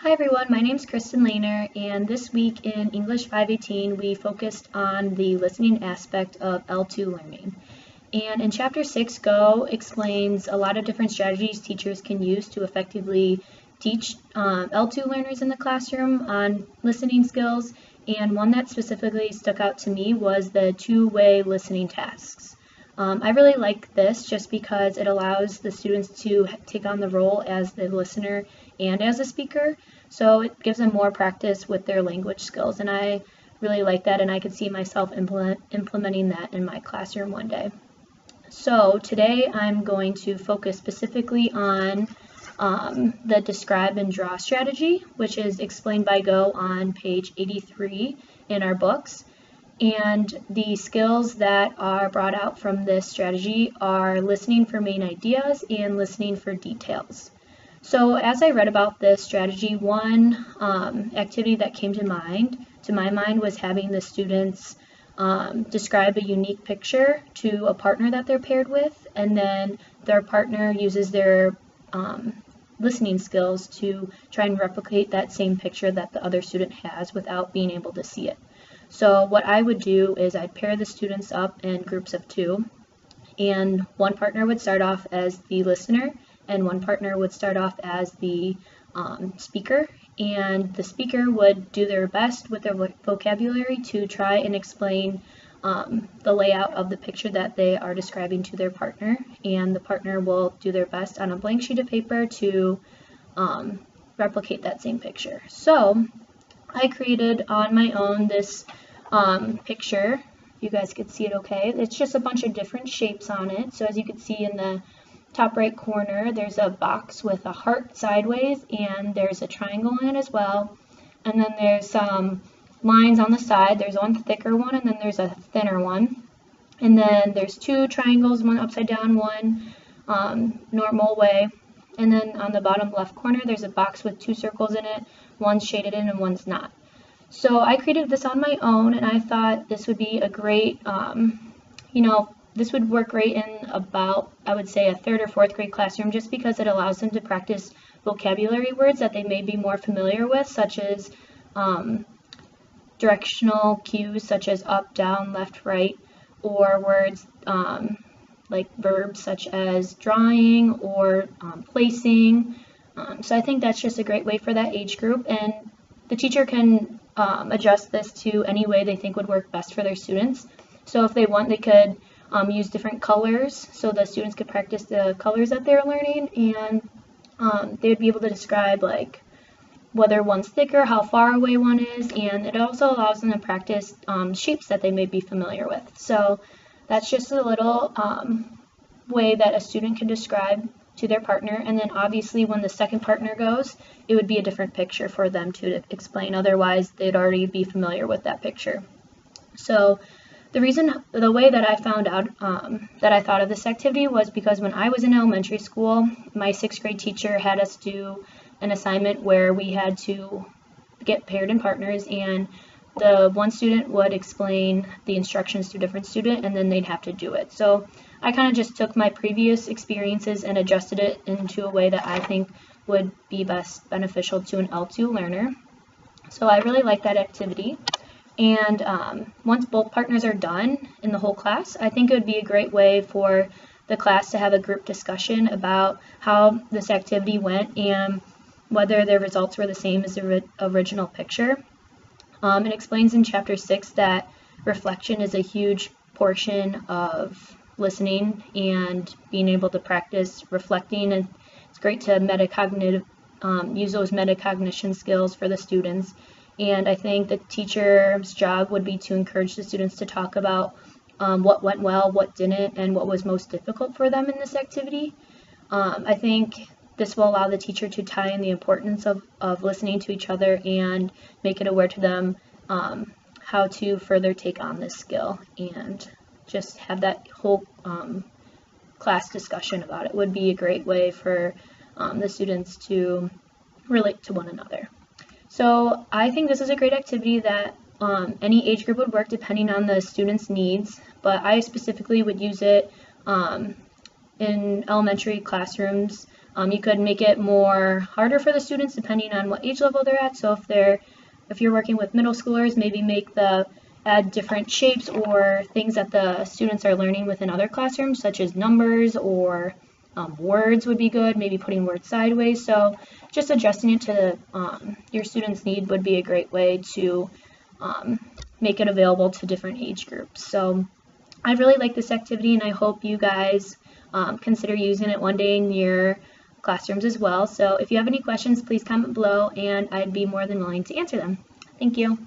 Hi everyone, my name is Kristen Lehner, and this week in English 518 we focused on the listening aspect of L2 learning. And in Chapter 6, Go explains a lot of different strategies teachers can use to effectively teach L2 learners in the classroom on listening skills, and one that specifically stuck out to me was the two-way listening tasks. I really like this just because it allows the students to take on the role as the listener and as a speaker, so it gives them more practice with their language skills, and I really like that, and I could see myself implementing that in my classroom one day. So today I'm going to focus specifically on the describe and draw strategy, which is explained by Go on page 83 in our books. And the skills that are brought out from this strategy are listening for main ideas and listening for details. So as I read about this strategy, one activity that came to my mind was having the students describe a unique picture to a partner that they're paired with, and then their partner uses their listening skills to try and replicate that same picture that the other student has without being able to see it. So what I would do is I'd pair the students up in groups of two, and one partner would start off as the listener and one partner would start off as the speaker, and the speaker would do their best with their vocabulary to try and explain the layout of the picture that they are describing to their partner, and the partner will do their best on a blank sheet of paper to replicate that same picture. So I created on my own this picture. You guys could see it okay. It's just a bunch of different shapes on it. So as you can see in the top right corner, there's a box with a heart sideways, and there's a triangle in it as well. And then there's some lines on the side. There's one thicker one, and then there's a thinner one. And then there's two triangles, one upside down, one normal way. And then on the bottom left corner, there's a box with two circles in it. One's shaded in and one's not. So I created this on my own, and I thought this would be a great, this would work great in about, I would say, a third or fourth grade classroom, just because it allows them to practice vocabulary words that they may be more familiar with, such as directional cues such as up, down, left, right, or words like verbs such as drawing or placing. So I think that's just a great way for that age group, and the teacher can adjust this to any way they think would work best for their students. So if they want, they could use different colors so the students could practice the colors that they're learning, and they would be able to describe like whether one's thicker, how far away one is, and it also allows them to practice shapes that they may be familiar with. So that's just a little way that a student can describe to their partner, and then obviously when the second partner goes, it would be a different picture for them to explain, otherwise they'd already be familiar with that picture. So the way that I found out that I thought of this activity was because when I was in elementary school, my 6th grade teacher had us do an assignment where we had to get paired in partners, and the one student would explain the instructions to a different student, and then they'd have to do it. So I kind of just took my previous experiences and adjusted it into a way that I think would be best beneficial to an L2 learner. So I really like that activity. And once both partners are done in the whole class, I think it would be a great way for the class to have a group discussion about how this activity went and whether their results were the same as the original picture. It explains in Chapter 6 that reflection is a huge portion of listening and being able to practice reflecting, and it's great to use those metacognition skills for the students. And I think the teacher's job would be to encourage the students to talk about what went well, what didn't, and what was most difficult for them in this activity. I think this will allow the teacher to tie in the importance of listening to each other and make it aware to them how to further take on this skill, and just have that whole class discussion about it would be a great way for the students to relate to one another. So I think this is a great activity that any age group would work depending on the student's needs, but I specifically would use it in elementary classrooms You could make it more harder for the students depending on what age level they're at. So if you're working with middle schoolers, maybe add different shapes or things that the students are learning within other classrooms, such as numbers or words would be good, maybe putting words sideways. So just adjusting it to your students' need would be a great way to make it available to different age groups. So I really like this activity, and I hope you guys consider using it one day in your classrooms as well. So if you have any questions, please comment below, and I'd be more than willing to answer them. Thank you.